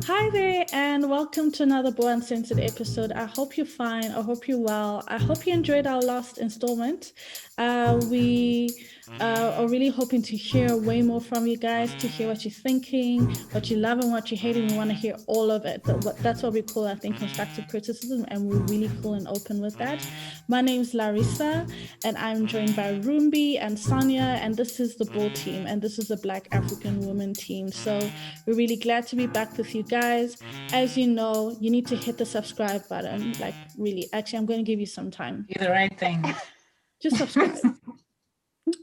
Hi there, and welcome to another bAw Uncensored episode. I hope you're fine. I hope you're well. I hope you enjoyed our last installment. We are really hoping to hear way more from you guys, to hear what you're thinking, what you love and what you hate, and we want to hear all of it. That's what we call, I think, constructive criticism, and we're really cool and open with that. My name's Larissa, and I'm joined by Rumbi and Sonia, and this is the bAw team, and this is the Black African Woman team. So we're really glad to be back with you guys. As you know, you need to hit the subscribe button. Like, really, actually, I'm going to give you some time. Do the right thing. Just subscribe.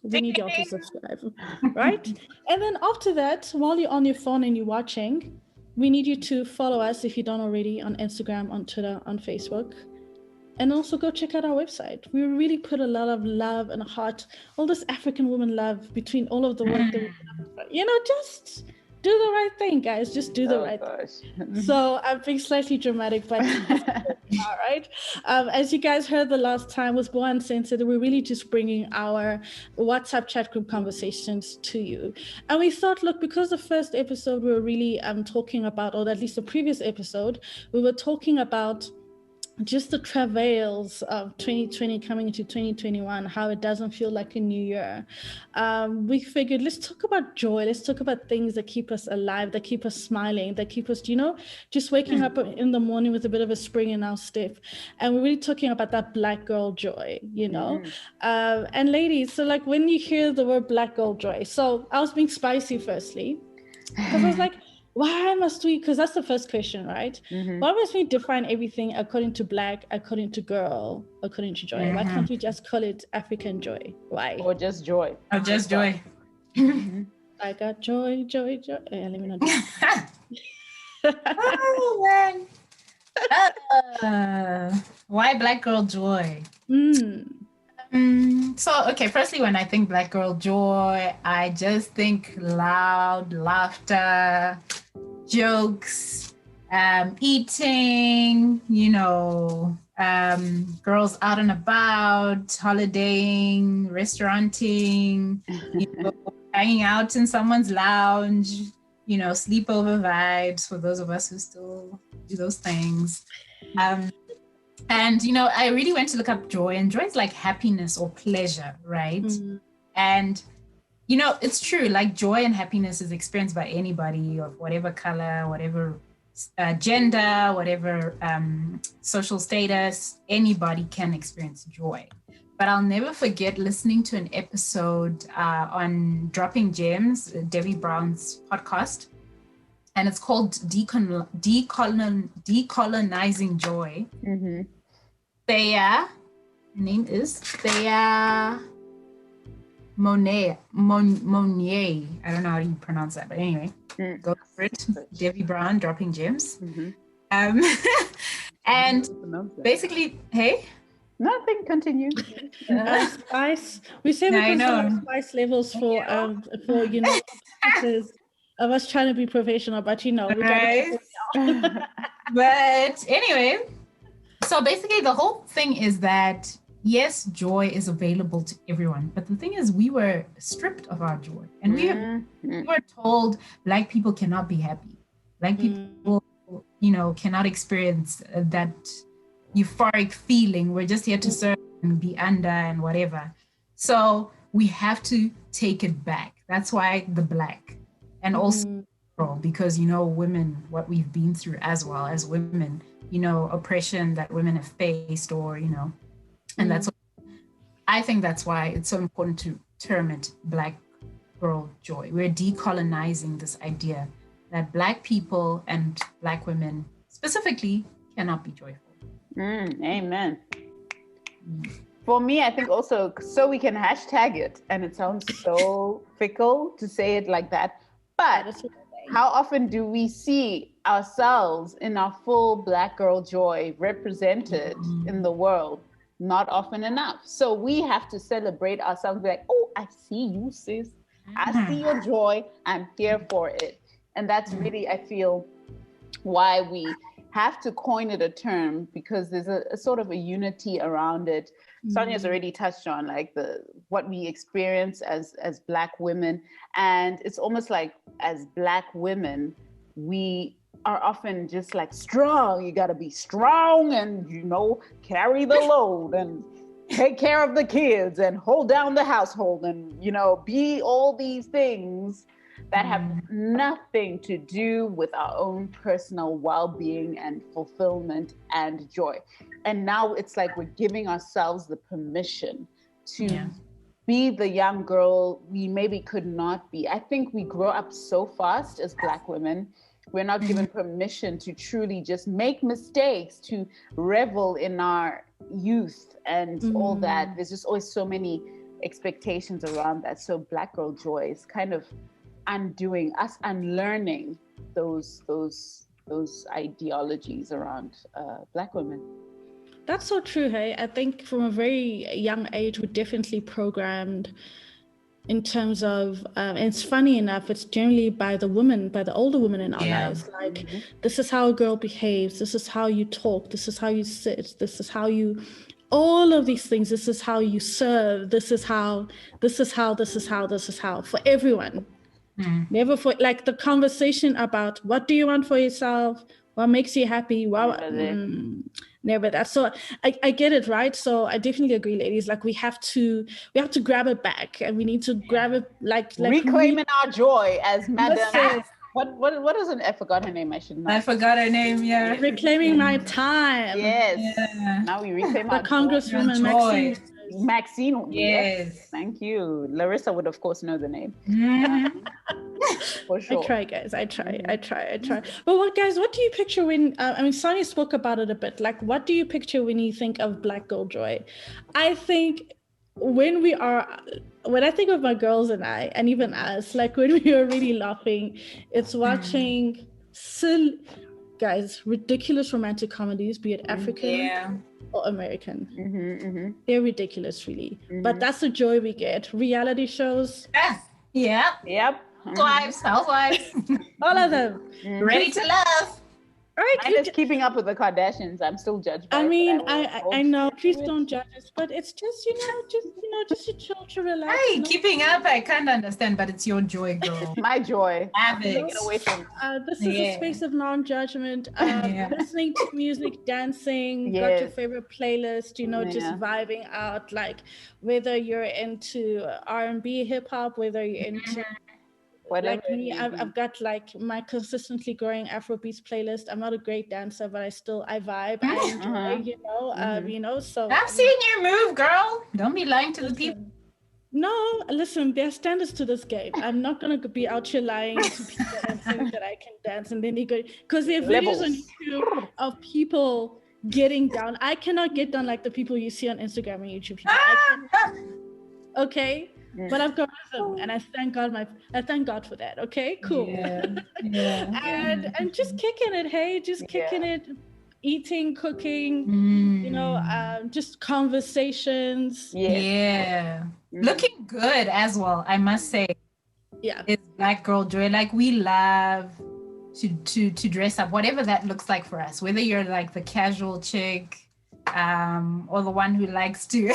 We need y'all to subscribe, right? And then after that, while you're on your phone and you're watching, we need you to follow us if you don't already on Instagram, on Twitter, on Facebook. And also go check out our website. We really put a lot of love and heart, all this African woman love between all of the work that we do. Just do the right thing, guys. Just do the right thing. So I'm being slightly dramatic, but all right. As you guys heard the last time with bAw Uncensored, we're really just bringing our WhatsApp chat group conversations to you. And we thought, look, because the first episode we were really talking about, or at least the previous episode, we were talking about just the travails of 2020 coming into 2021, how it doesn't feel like a new year. We figured, let's talk about joy. Let's talk about things that keep us alive, that keep us smiling, that keep us, just waking up in the morning with a bit of a spring in our step. And we're really talking about that Black girl joy, and ladies, so like when you hear the word Black girl joy, so I was being spicy firstly, because I was like, why must we, because that's the first question, right? Why must we define everything according to Black, according to girl, according to joy? Why can't we just call it African joy? Why? Or just joy. Or just joy. I got joy, joy, joy. Let me not do that. Oh, man. Why Black girl joy? So, okay, firstly, when I think Black girl joy, I just think loud laughter, jokes, eating, girls out and about, holidaying, restauranting, hanging out in someone's lounge, sleepover vibes for those of us who still do those things. And, I really went to look up joy, and joy is like happiness or pleasure, right? And, it's true, like joy and happiness is experienced by anybody of whatever color, whatever gender, whatever social status, anybody can experience joy. But I'll never forget listening to an episode on Dropping Gems, Debbie Brown's podcast, and it's called Decolonizing Joy. Thea, her name is Thea Monnier. I don't know how you pronounce that, but anyway, go for it. Debbie Brown, Dropping Gems. And basically, hey? Nothing, continue. Spice. We say we consider spice levels for purposes of us trying to be professional, but we right. But anyway, so basically the whole thing is that yes, joy is available to everyone, but the thing is we were stripped of our joy, and we were told Black people cannot be happy. Black people, cannot experience that euphoric feeling. We're just here to serve and be under and whatever. So we have to take it back. That's why the Black, and also because women, what we've been through as well as women, oppression that women have faced, or and that's I think that's why it's so important to term it Black girl joy. We're decolonizing this idea that Black people and Black women specifically cannot be joyful. Amen. For me, I think also so we can hashtag it, and it sounds so fickle to say it like that, but how often do we see ourselves in our full Black girl joy represented in the world? Not often enough. So we have to celebrate ourselves, be like, oh, I see you, sis. I see your joy. I'm here for it. And that's really, I feel, why we have to coin it a term, because there's a sort of a unity around it. Sonia's already touched on like what we experience as Black women, and it's almost like as Black women, we are often just like strong. You got to be strong and, you know, carry the load and take care of the kids and hold down the household and, you know, be all these things that have nothing to do with our own personal well-being and fulfillment and joy. And now it's like we're giving ourselves the permission to be the young girl we maybe could not be. I think we grow up so fast as Black women. We're not given permission to truly just make mistakes, to revel in our youth and all that. There's just always so many expectations around that. So Black girl joy is kind of undoing us, unlearning those ideologies around Black women. That's so true, hey. I think from a very young age, we're definitely programmed in terms of, and it's funny enough, it's generally by the older women in our lives. Like, this is how a girl behaves, this is how you talk, this is how you sit, this is how you, all of these things, this is how you serve, this is how, for everyone. Never for, like, the conversation about what do you want for yourself, what makes you happy, never that. So I get it, right? So I definitely agree, ladies. Like, we have to grab it back, and we need to grab it like reclaiming our joy, as Madam. What is an? I forgot her name. I should know. I forgot her name. Yeah. Reclaiming my time. Yes. Yeah. Now we reclaim our Congresswoman Maxine. Yes. Thank you. Larissa would of course know the name. For sure. I try, guys. I try. But what do you picture when? I mean, Sonia spoke about it a bit. Like, what do you picture when you think of Black girl joy? I think when I think of my girls and I, and even us, like when we are really laughing, it's watching ridiculous romantic comedies, be it African or American. They're ridiculous, really. But that's the joy we get. Reality shows. Yep. Housewives. All of them. Ready to love. Right, I'm just keeping up with the Kardashians. I'm still judged by I know, please don't judge us, but it's just, just to chill, to relax. Hey, keeping up, I kind of understand, but it's your joy, girl. My joy. Get away from this is a space of non-judgment, listening to music, dancing, got your favorite playlist, just vibing out, like whether you're into R&B, hip-hop, whether you're into whatever. Like me, I've got like my consistently growing Afrobeats playlist. I'm not a great dancer, but I vibe. I enjoy, so I've seen you move, girl. Don't be lying to the people. No, listen, there are standards to this game. I'm not gonna be out here lying to people and saying that I can dance and then you go, because there are videos on YouTube of people getting down. I cannot get down like the people you see on Instagram and YouTube. Okay. But I've got rhythm, and I thank God for that. Okay, cool. And just kicking it, hey, kicking it, eating, cooking, just conversations. Looking good as well, I must say. It's Black girl joy. Like, we love to dress up, whatever that looks like for us. Whether you're like the casual chick, or the one who likes to,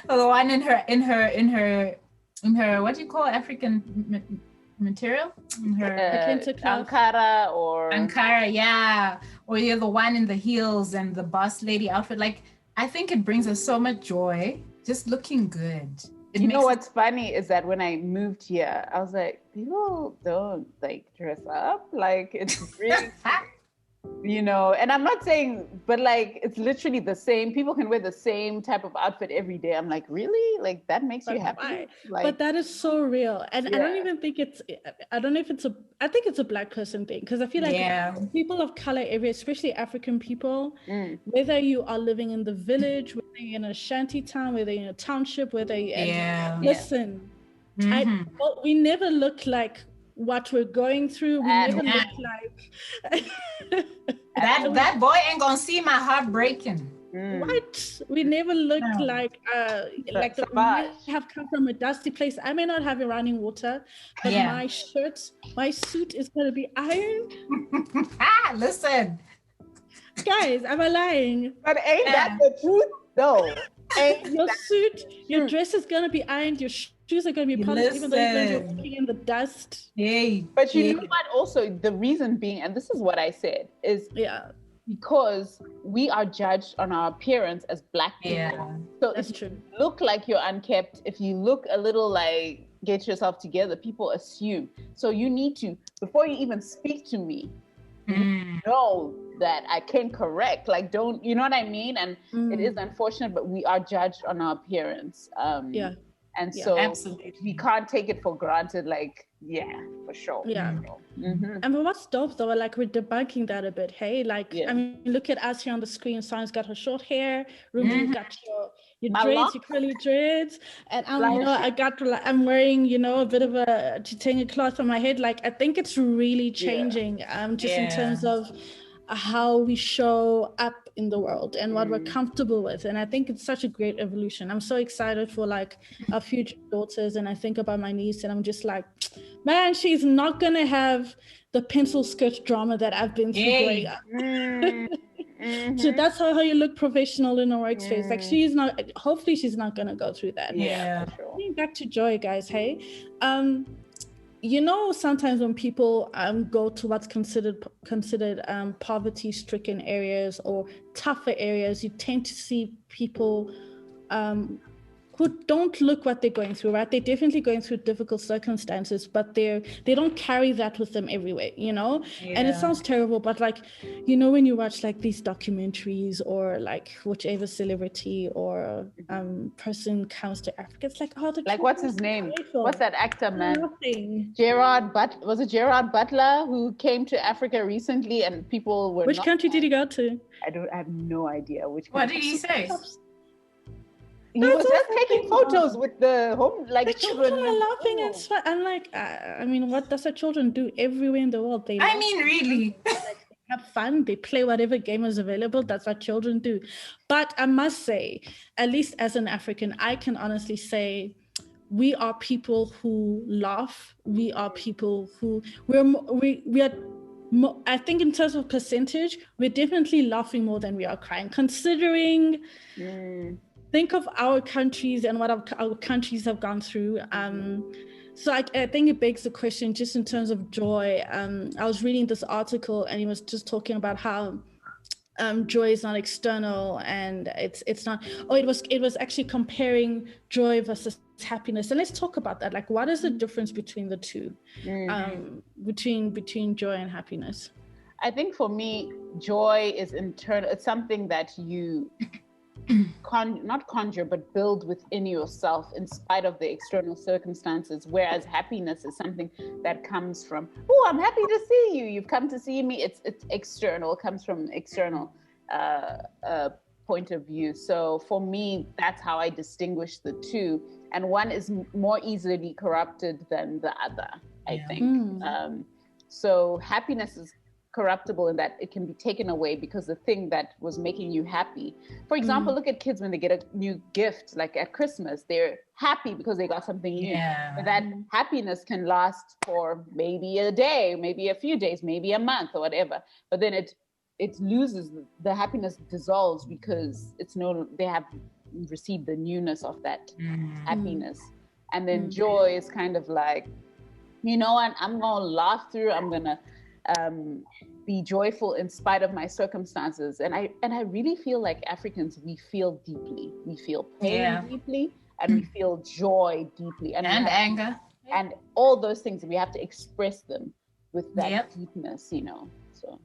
or the one in her what do you call African material? In her Ankara or you're the one in the heels and the boss lady outfit. Like, I think it brings us so much joy just looking good. What's funny is that when I moved here, I was like, people don't like dress up, like it's really and I'm not saying, but like it's literally the same. People can wear the same type of outfit every day. I'm like, really? Like, that makes you happy? Like, but that is so real. And I don't even think I think it's a Black person thing, because I feel like people of color area, especially African people, whether you are living in the village, whether you're in a shanty town, whether you're in a township, whether you're listen, we never look like what we're going through. We never look like that boy ain't gonna see my heart breaking. What? We never look like we have come from a dusty place. I may not have running water, but my suit is gonna be ironed. Listen, guys, am I lying? But ain't that the truth though? Your suit, your dress is going to be ironed, your shoes are going to be polished, even though you're going to be walking in the dust. Hey. But you know what? Also, the reason being, and this is what I said, is because we are judged on our appearance as Black people. Yeah, so that's if true. you look like you're unkept, if you look a little like get yourself together, people assume. So you need to, before you even speak to me, know that I can correct. Like, don't, you know what I mean? And it is unfortunate, but we are judged on our appearance. And so absolutely. we can't take it for granted. Like, for sure. Yeah. And what's dope though, like we're debunking that a bit. Hey, like, I mean, look at us here on the screen. Simon's got her short hair. Ruby's got your dreads, your curly dreads. And I'm, you know, I'm wearing, you know, a bit of a titanium cloth on my head. Like, I think it's really changing just in terms of how we show up in the world and what we're comfortable with. And I think it's such a great evolution. I'm so excited for like our future daughters, and I think about my niece and I'm just like, man, she's not gonna have the pencil skirt drama that I've been through growing up. So that's how you look professional in a workspace. Like she's not, hopefully she's not gonna go through that. For sure. Back to Joy, guys. Hey, you know, sometimes when people go to what's considered poverty-stricken areas or tougher areas, you tend to see people who don't look what they're going through, right? They're definitely going through difficult circumstances, but they don't carry that with them everywhere, you know? And it sounds terrible, but like, you know, when you watch like these documentaries or like whichever celebrity or person comes to Africa, it's like, oh, like what's his name? What's that actor, man? Nothing. Was it Gerard Butler who came to Africa recently and people were Which country did he go to? I have no idea which What country. did he say? He was just taking photos with the home, like the children are laughing and stuff. I'm like, I mean, what does the children do everywhere in the world? They really have fun. They play whatever game is available. That's what children do. But I must say, at least as an African, I can honestly say we are people who laugh. We are people who we are. I think in terms of percentage, we're definitely laughing more than we are crying, considering. Think of our countries and what our countries have gone through. So I think it begs the question, just in terms of joy. I was reading this article and he was just talking about how joy is not external and it's not. It was actually comparing joy versus happiness. And let's talk about that. Like, what is the difference between the two? Between joy and happiness? I think for me, joy is internal. It's something that you not conjure but build within yourself in spite of the external circumstances, whereas happiness is something that comes from, oh, I'm happy to see you, you've come to see me. It's external, comes from external point of view. So for me, that's how I distinguish the two, and one is more easily corrupted than the other, I think. So happiness is corruptible in that it can be taken away because the thing that was making you happy. For example, look at kids when they get a new gift, like at Christmas, they're happy because they got something new. But that happiness can last for maybe a day, maybe a few days, maybe a month or whatever. But then it loses, the happiness dissolves because they have received the newness of that happiness. And then joy is kind of like, you know what, I'm gonna laugh through, I'm gonna be joyful in spite of my circumstances. And I really feel like Africans, we feel deeply. We feel pain deeply, and we feel joy deeply. And anger. And all those things, we have to express them with that deepness, you know. So,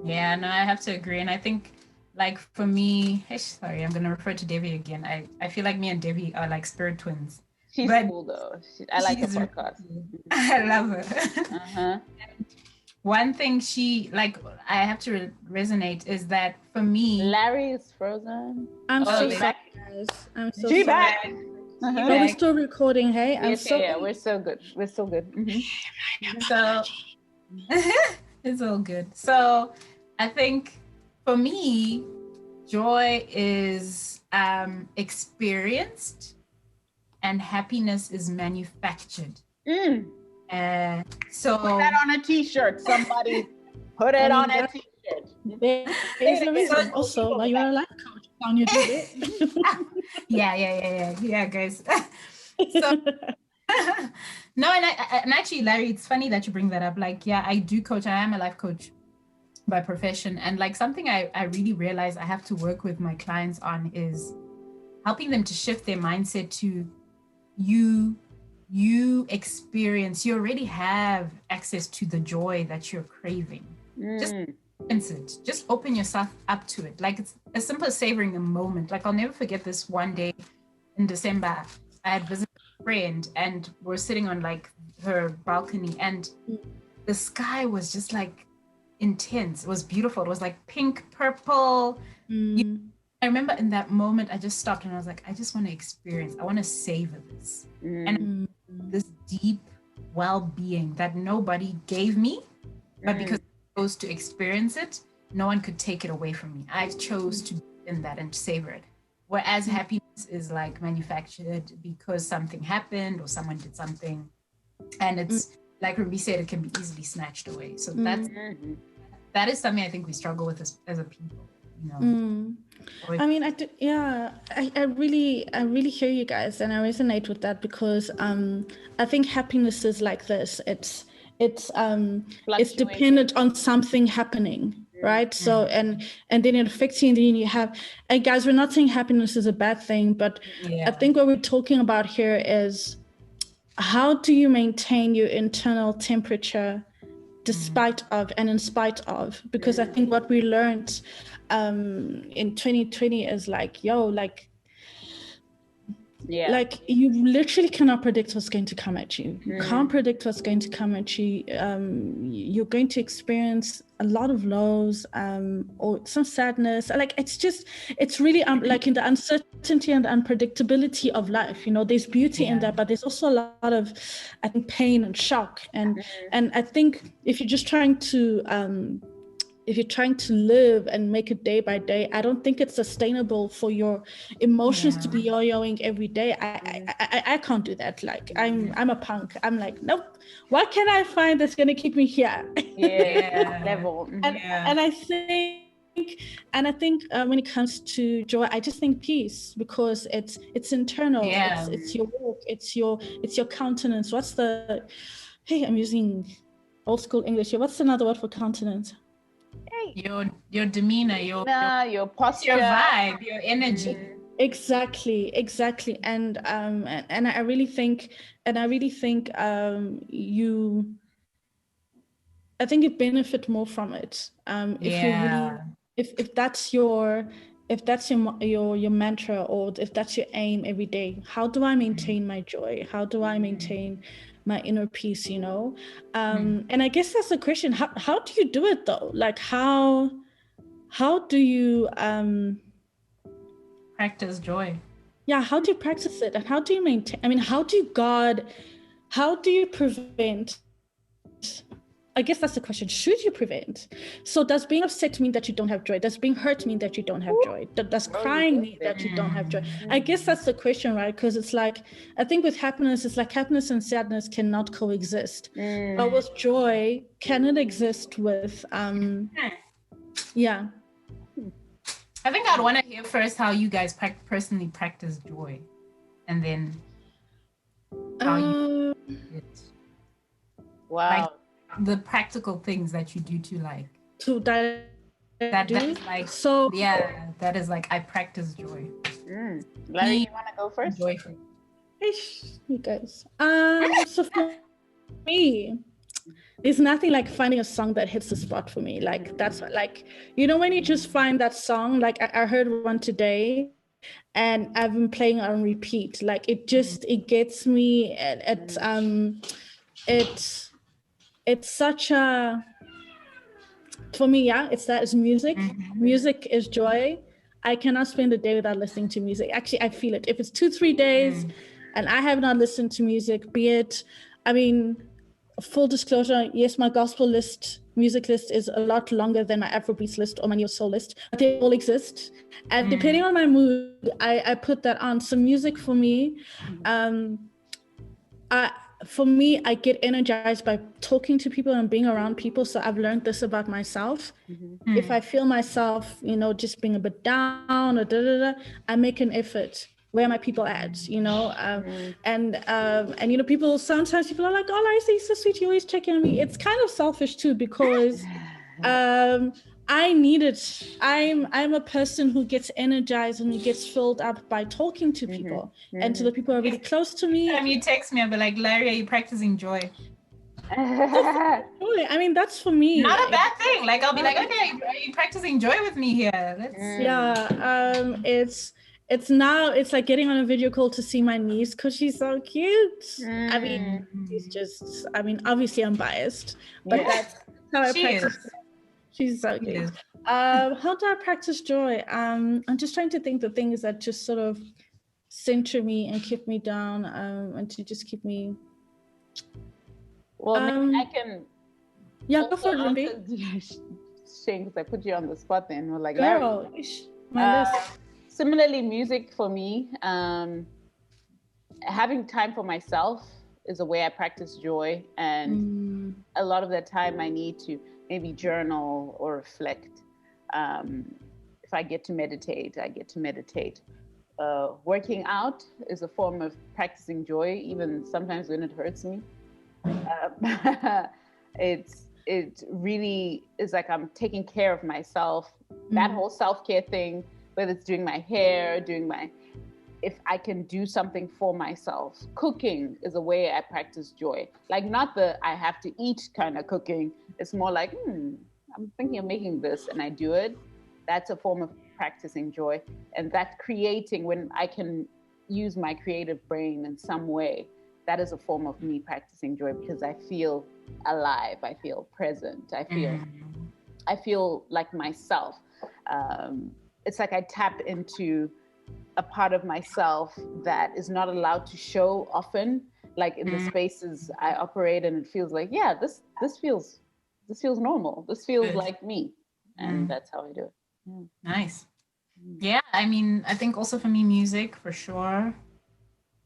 Yeah, no, I have to agree. And I think, like, for me, sorry, I'm going to refer to Debbie again. I feel like me and Debbie are like spirit twins. She's cool, though. I like her podcast. I love her. One thing I have to resonate is that for me, Larry is frozen. I'm so sorry, guys. I'm so sorry. Back. But we're still recording, hey? We're so good. We're so good. So it's all good. So I think for me, joy is experienced and happiness is manufactured. So put that on a t-shirt, somebody. Put it on a t-shirt. There's no reason also why you are a life coach. Yeah, guys. So no, and actually, Larry, it's funny that you bring that up. Like, yeah, I do coach. I am a life coach by profession, and like something I really realize I have to work with my clients on is helping them to shift their mindset to you experience, you already have access to the joy that you're craving. Just experience it. Just open yourself up to it. Like, it's as simple as savoring a moment. Like, I'll never forget this one day in December. I had visited a friend and we're sitting on like her balcony, and the sky was just like intense. It was beautiful. It was like pink, purple. I remember in that moment, I just stopped and I was like, I just want to experience, I want to savor this. And this deep well-being that nobody gave me, but because I chose to experience it, no one could take it away from me. I chose to be in that and savor it. Whereas happiness is like manufactured because something happened or someone did something. And it's like Ruby said, it can be easily snatched away. So that is something I think we struggle with as a people. You know. I mean, I really hear you guys, and I resonate with that because I think happiness is like this. It's dependent on something happening, right? So and then it affects you, and then you have. And guys, we're not saying happiness is a bad thing, but I think what we're talking about here is how do you maintain your internal temperature despite of and in spite of, because I think what we learned in 2020 is like, like you literally cannot predict what's going to come at you. You can't predict what's going to come at you. You're going to experience a lot of lows or some sadness. Like it's really like in the uncertainty and the unpredictability of life, you know, there's beauty in that, but there's also a lot of, I think, pain and shock. And I think if you're just trying to live and make it day by day, I don't think it's sustainable for your emotions to be yo-yoing every day. I can't do that. Like I'm a punk. I'm like, nope. What can I find that's gonna keep me here? Level. And I think when it comes to joy, I just think peace, because it's internal. It's your walk. It's your countenance. I'm using old school English here. What's another word for countenance? Your demeanor, your posture, your vibe, your energy. Exactly. And I really think I think you benefit more from it if you really, if that's your mantra, or if that's your aim every day. How do I maintain my joy? How do I maintain my inner peace, you know? And I guess that's the question. How do you do it though? Like how do you practice joy? Yeah, how do you practice it? And how do you maintain, I mean, how do you prevent, I guess that's the question. Should you prevent? So does being upset mean that you don't have joy? Does being hurt mean that you don't have joy? Does crying mean that you don't have joy? I guess that's the question, right? Because it's like, I think with happiness, it's like happiness and sadness cannot coexist. But with joy, can it exist with, I think I'd want to hear first how you guys personally practice joy, and then how you do it. Wow. Like, the practical things that you do to like that is like, so that is like, I practice joy. Larry, you want to go first? Joyful. You guys. So for me, there's nothing like finding a song that hits the spot for me. Like that's like, you know, when you just find that song, like I heard one today and I've been playing it on repeat. Like it gets me it's such a, for me, it's music. Music is joy. I cannot spend a day without listening to music. Actually, I feel it. If it's 2-3 days and I have not listened to music, be it, I mean, full disclosure, yes, my gospel music list is a lot longer than my Afrobeats list or my neo soul list, but they all exist. And depending on my mood, I put that on. So music for me, I get energized by talking to people and being around people. So I've learned this about myself. If I feel myself, you know, just being a bit down or I make an effort where are my people at, you know? And you know, sometimes people are like, oh, Larissa, you're so sweet, you always check in on me. It's kind of selfish too, because I need it. I'm a person who gets energized and who gets filled up by talking to people and to the people who are really close to me. Anytime you text me, I'll be like, Larry, are you practicing joy? I mean, that's for me. Not a bad thing. Like, I'll be like, okay, are you practicing joy with me here? It's like getting on a video call to see my niece because she's so cute. I mean, obviously I'm biased, but that's how I practice. She's so cute. How do I practice joy? I'm just trying to think the things that just sort of center me and keep me down, and to just keep me. Well, maybe I can. Yeah, go for it, Ruby. Shame, because I put you on the spot. Then we're like, girl, similarly, music for me, having time for myself is a way I practice joy, and a lot of that time I need to maybe journal or reflect. If I get to meditate, I get to meditate. Working out is a form of practicing joy, even sometimes when it hurts me. It really is like I'm taking care of myself. That whole self-care thing, whether it's doing my hair, if I can do something for myself. Cooking is a way I practice joy. Like, not the I have to eat kind of cooking. It's more like, I'm thinking of making this and I do it. That's a form of practicing joy. And that creating, when I can use my creative brain in some way, that is a form of me practicing joy, because I feel alive, I feel present, I feel like myself. It's like I tap into a part of myself that is not allowed to show often, like in the spaces I operate, and it feels like, this feels normal. This feels like me. And that's how I do it. Yeah. Nice. Yeah, I mean, I think also for me, music for sure.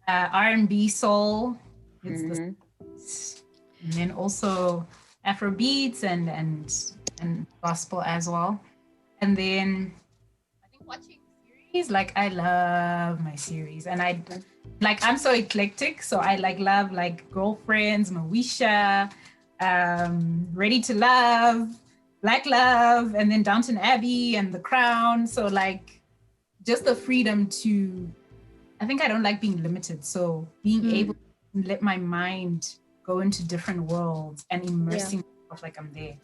R&B, soul, and then also Afro beats and gospel as well. And then I think watching series, like I love my series, and I'm so eclectic, so I love Girlfriends, Moesha, Ready to Love, Black Love, and then Downton Abbey and The Crown. So just the freedom to, I think I don't like being limited. So being able to let my mind go into different worlds and immersing myself like I'm there.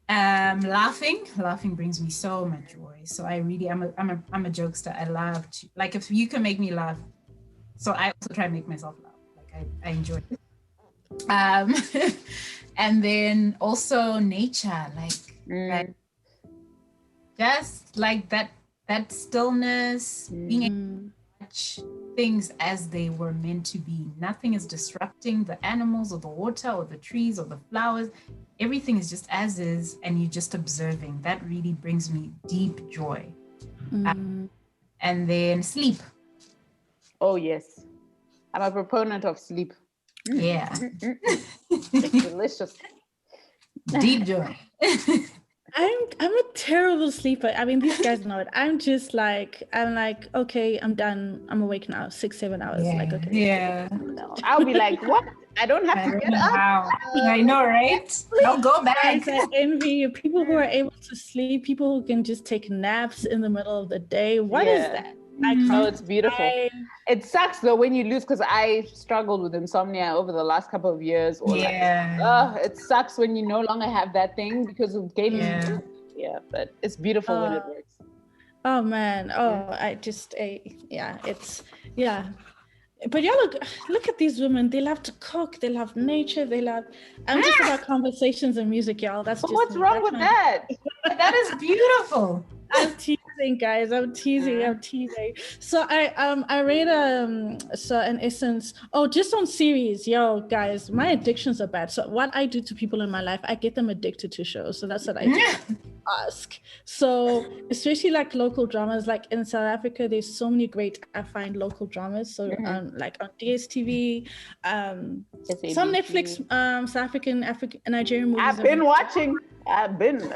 Laughing brings me so much joy. So I'm a jokester. I love to, if you can make me laugh. So I also try to make myself laugh. I enjoy it. And then also nature, just that stillness, being able to watch things as they were meant to be. Nothing is disrupting the animals or the water or the trees or the flowers. Everything is just as is, and you're just observing. That really brings me deep joy. And then sleep. Oh, yes. I'm a proponent of sleep. Yeah. It's delicious. Deep joy. I'm a terrible sleeper. I mean, these guys know it. I'm like, okay, I'm done. I'm awake now. 6-7 hours. Okay. Yeah. No, I'll be like, what? I don't have to get up. I know, right? I'll go back. Guys, I envy you. People who are able to sleep, people who can just take naps in the middle of the day. What is that? Oh, it's beautiful. It sucks though when you lose, because I struggled with insomnia over the last couple of years. It sucks when you no longer have that thing because of gaming. Yeah, but it's beautiful when it works. Oh man. But y'all look at these women. They love to cook. They love nature. I'm just about conversations and music, y'all. That's just what's wrong with that? That is beautiful. I'm teasing, guys. I'm teasing. So I read an essence. Oh, just on series, yo, guys. My addictions are bad. So what I do to people in my life, I get them addicted to shows. So that's what I do. Ask. So especially local dramas. Like in South Africa, there's so many great, I find, local dramas. So on DSTV, some Netflix, South African, Nigerian movies. I've been watching.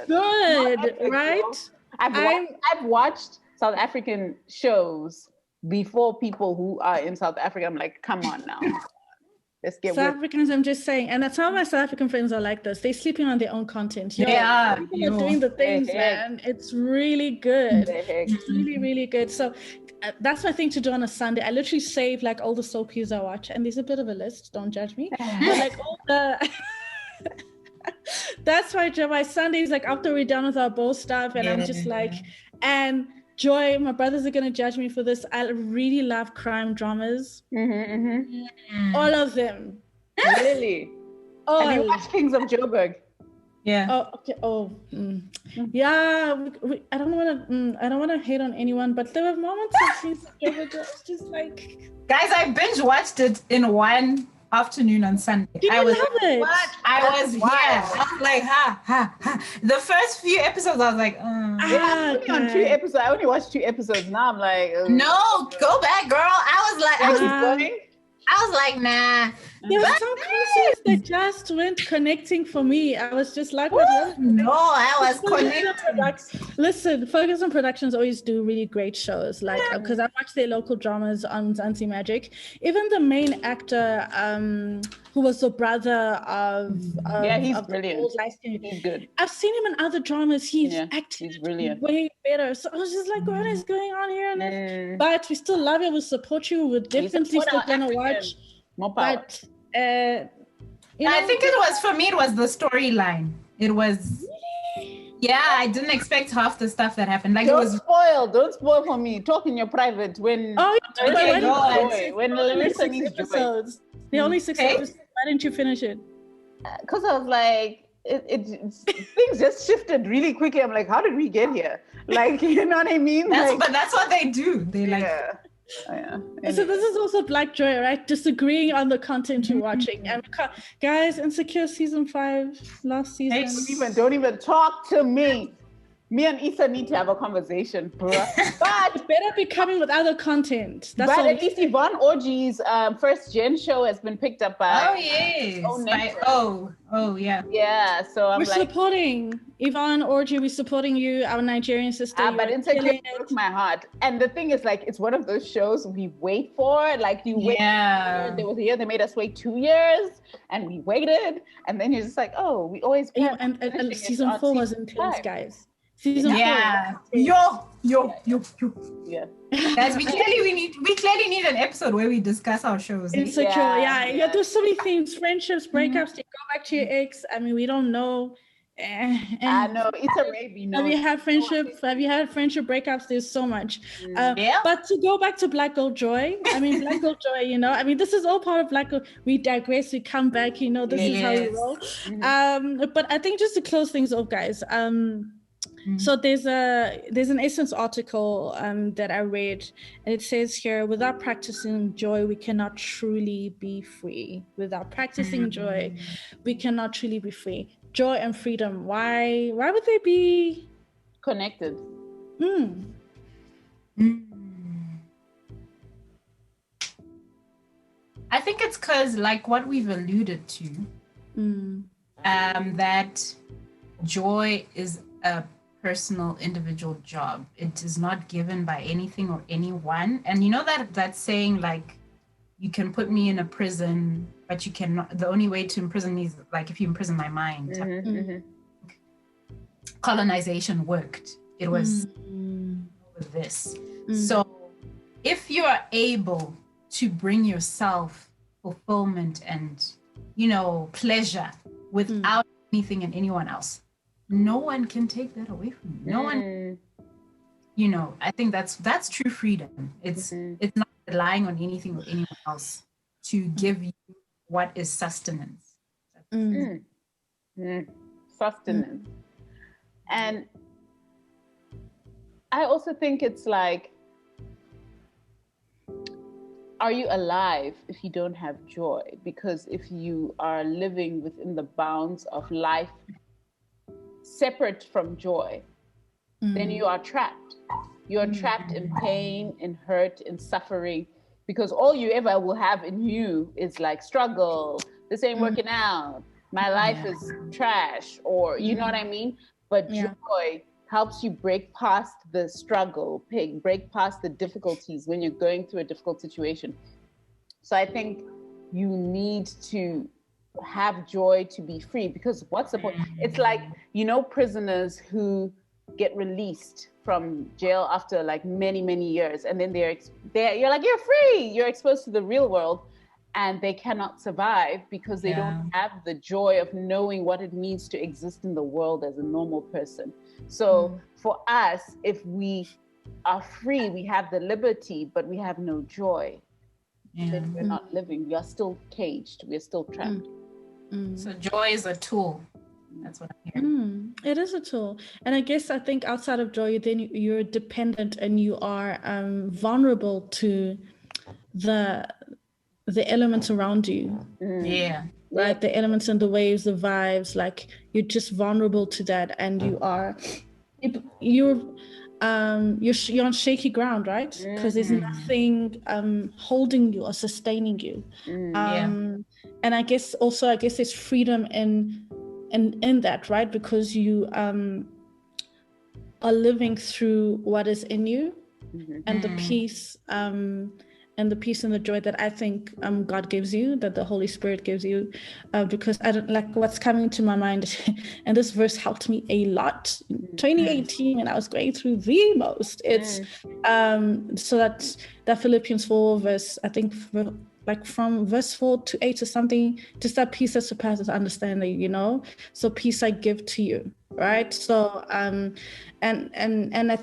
Good, right? I've watched South African shows before people who are in South Africa. I'm like, come on now. Let's get South Africans, I'm just saying, and some of my South African friends are like this. They're sleeping on their own content. They are. People are doing the things, man. It's really good. It's really, really good. So that's my thing to do on a Sunday. I literally save like all the soapies I watch, and there's a bit of a list. Don't judge me. But like all the. That's why my Sundays, like after we're done with our bAw stuff, and I'm just like, and Joy, my brothers are gonna judge me for this. I really love crime dramas. All of them. Really? Have you watched Kings of Joburg? Yeah. Oh, okay. Yeah. I don't want to hate on anyone, but there were moments of Kings of Joburg. It's just like, guys, I binge watched it in one afternoon on Sunday. I was here. I was like, the first few episodes, I was like, on 2 episodes. I only watched 2 episodes. Now I'm like, no, go back, girl. I was like, nah. There were some concepts that just weren't connecting for me. I was just like, what? No, I was connecting. Listen, Ferguson Productions always do really great shows. Like, because I watch their local dramas on Zanzi Magic. Even the main actor, who was the brother of he's brilliant. He's good. I've seen him in other dramas. He's He's brilliant. way better. So I was just like, what is going on here? But we still love you. We support you. We're definitely still gonna watch. More power. But I think it was, for me, it was the storyline. It was, I didn't expect half the stuff that happened. Like, don't spoil for me. Talk in your private when Larissa needs Joy. The only 6 episodes. Why didn't you finish it? Because I was like, things just shifted really quickly. I'm like, how did we get here? Like, you know what I mean? But that's what they do. They Anyway. So this is also Black Joy, right? Disagreeing on the content you're watching. And guys, Insecure season 5 last season. Don't even talk to me. Me and Issa need to have a conversation, bro. But better be coming with other content. That's but at least Yvonne Orji's first gen show has been picked up by. Oh yes. Yeah. Yeah. So we're supporting Yvonne Orji. We're supporting you, our Nigerian sister. But Insecure broke my heart. And the thing is, like, it's one of those shows we wait for. Like, you wait. Yeah. There was a year they made us wait 2 years, and we waited, and then you're just like, oh, we always. And season 4 was intense, guys. Season 4. Yo. Yeah. Guys, we clearly need an episode where we discuss our shows. Insecure, yeah. There's so many things: friendships, breakups. You go back to your ex. I mean, we don't know. I know it's a raby. Have you had friendship? Have you had friendship breakups? There's so much. But to go back to Black Girl Joy, I mean, Black Girl Joy. You know, I mean, this is all part of Black Girl. We digress. We come back. You know, this is how we roll. But I think just to close things off, guys. So there's an Essence article that I read, and it says here, without practicing joy, we cannot truly be free. Without practicing joy, we cannot truly be free. Joy and freedom. Why would they be connected? I think it's because, like what we've alluded to, that joy is a personal individual job. It is not given by anything or anyone. And you know that saying, like, you can put me in a prison, but you cannot, the only way to imprison me is like if you imprison my mind. Colonization worked. It was with this. So if you are able to bring yourself fulfillment and, you know, pleasure without anything and anyone else, no one can take that away from you. No one, you know, I think that's true freedom. It's not relying on anything or anyone else to give you what is sustenance. Sustenance. And I also think it's like, are you alive if you don't have joy? Because if you are living within the bounds of life separate from joy, then you are trapped. You are trapped in pain, in hurt, in suffering, because all you ever will have in you is like struggle, this ain't working out, my life is trash, or you know what I mean? But joy helps you break past the struggle, break past the difficulties when you're going through a difficult situation. So I think you need to have joy to be free, because what's the point? It's like, prisoners who get released from jail after like many, many years, and then you're like, you're free, you're exposed to the real world, and they cannot survive because they don't have the joy of knowing what it means to exist in the world as a normal person. So for us, if we are free, we have the liberty, but we have no joy, then we're not living. We are still caged. We're still trapped. So joy is a tool. That's what I'm hearing. It is a tool. And I think outside of joy, then you're dependent and you are vulnerable to the elements around you. Yeah. Right? The elements and the waves, the vibes, like you're just vulnerable to that, and you're on shaky ground, right? Because there's nothing holding you or sustaining you. And I guess there's freedom in that, right? Because you are living through what is in you, and the peace and the joy that I think God gives you, that the Holy Spirit gives you, because I don't like what's coming to my mind, and this verse helped me a lot in 2018 when I was going through the most. It's so that Philippians 4 verse, I think, like from verse 4 to 8 or something, just that peace that surpasses understanding, so peace I give to you, right? So and I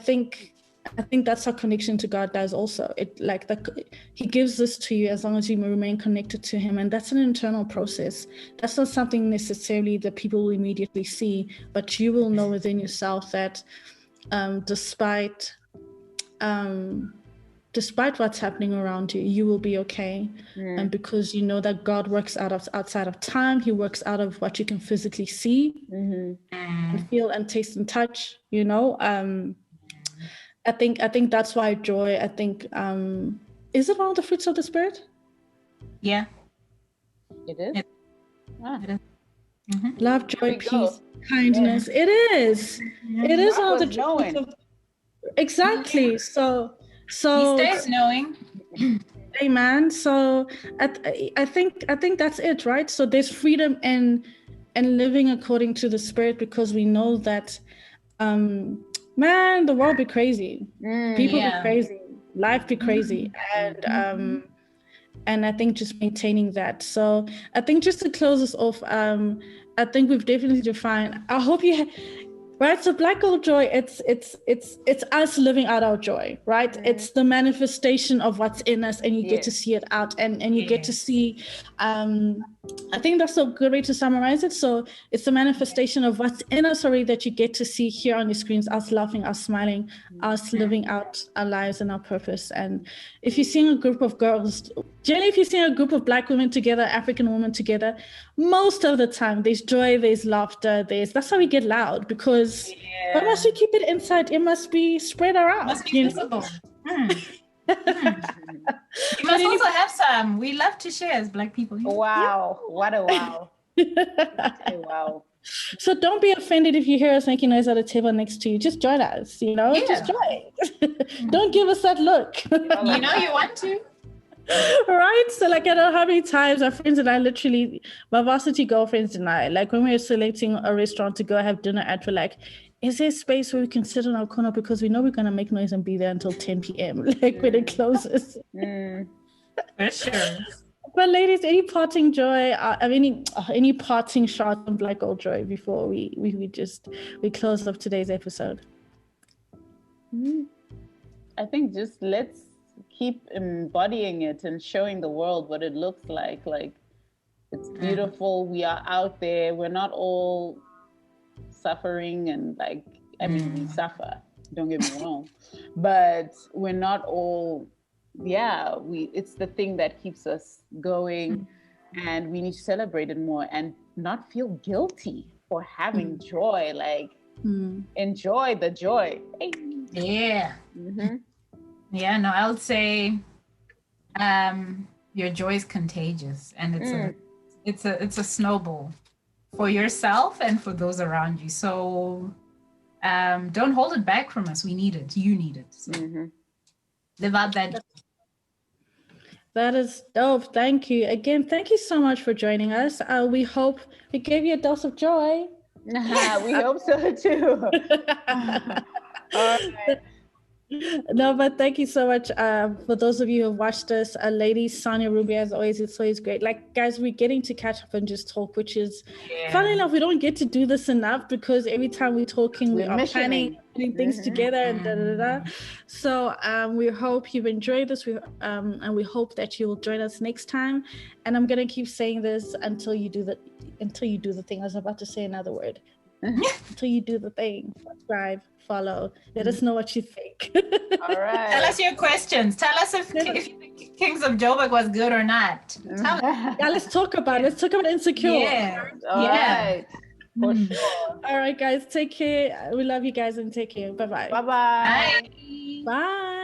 think that's our connection to God does also. He gives this to you as long as you remain connected to him, and that's an internal process. That's not something necessarily that people will immediately see, but you will know within yourself that despite what's happening around you, you will be okay. And because you know that God works outside of time, he works out of what you can physically see and feel and taste and touch, I think that's why joy, I think, is it one of the fruits of the Spirit? Yeah. It is? It is. Love, joy, peace, kindness. It is. It is one of the fruits of... Exactly. So he stays knowing. Amen. So I think that's it, right? So there's freedom in living according to the Spirit, because we know that man, the world be crazy, people be crazy, life be crazy, and I think just maintaining that. So I think just to close this off, I think we've definitely defined, I hope you right? So Black Gold Joy, it's us living out our joy, right? It's the manifestation of what's in us, and you get to see it out, and you get to see, I think that's a good way to summarize it. So it's the manifestation of what's in us already that you get to see here on the screens, us laughing, us smiling, us living out our lives and our purpose. And if you're seeing a group of girls, generally if you're seeing a group of Black women together, African women together, most of the time there's joy, there's laughter, that's how we get loud, because why must we keep it inside? It must be spread around. Must be visible. You must also have some. We love to share as Black people. Wow. What a wow. Wow. So don't be offended if you hear us making noise at a table next to you. Just join us, just join. Don't give us that look. You want to. Right? So I don't know how many times our friends and I literally, my varsity girlfriends and I, when we were selecting a restaurant to go have dinner at, we're like, is there space where we can sit in our corner, because we know we're going to make noise and be there until 10 p.m. when it closes. For sure. But ladies, any parting joy, any parting shot on Black Gold Joy before we close off today's episode? I think just let's keep embodying it and showing the world what it looks like. It's beautiful. We are out there. We're not all suffering and we suffer, don't get me wrong, but we're not all, it's the thing that keeps us going, and we need to celebrate it more and not feel guilty for having joy. Enjoy the joy. Hey. I would say your joy is contagious, and it's a snowball for yourself and for those around you. So don't hold it back from us. We need it. You need it. So live out that. That is dope. Thank you. Again, thank you so much for joining us. We hope we gave you a dose of joy. We hope so too. All right. No, but thank you so much for those of you who have watched this. Ladies, Sonia, Ruby, as always, it's always great. Like, guys, we're getting to catch up and just talk, which is, funny enough, we don't get to do this enough because every time we're talking, we are planning, putting things together and da-da-da-da. So we hope you've enjoyed this, and we hope that you will join us next time. And I'm going to keep saying this until you do the thing. I was about to say another word. Until you do the thing. Subscribe, follow. Let us know what you think. All right. Tell us your questions. Tell us if you think Kings of Joburg was good or not. Tell us. Yeah, let's talk about it. Let's talk about Insecure. Yeah. All right. For sure. All right, guys. Take care. We love you guys and take care. Bye-bye. Bye-bye. Bye. Bye.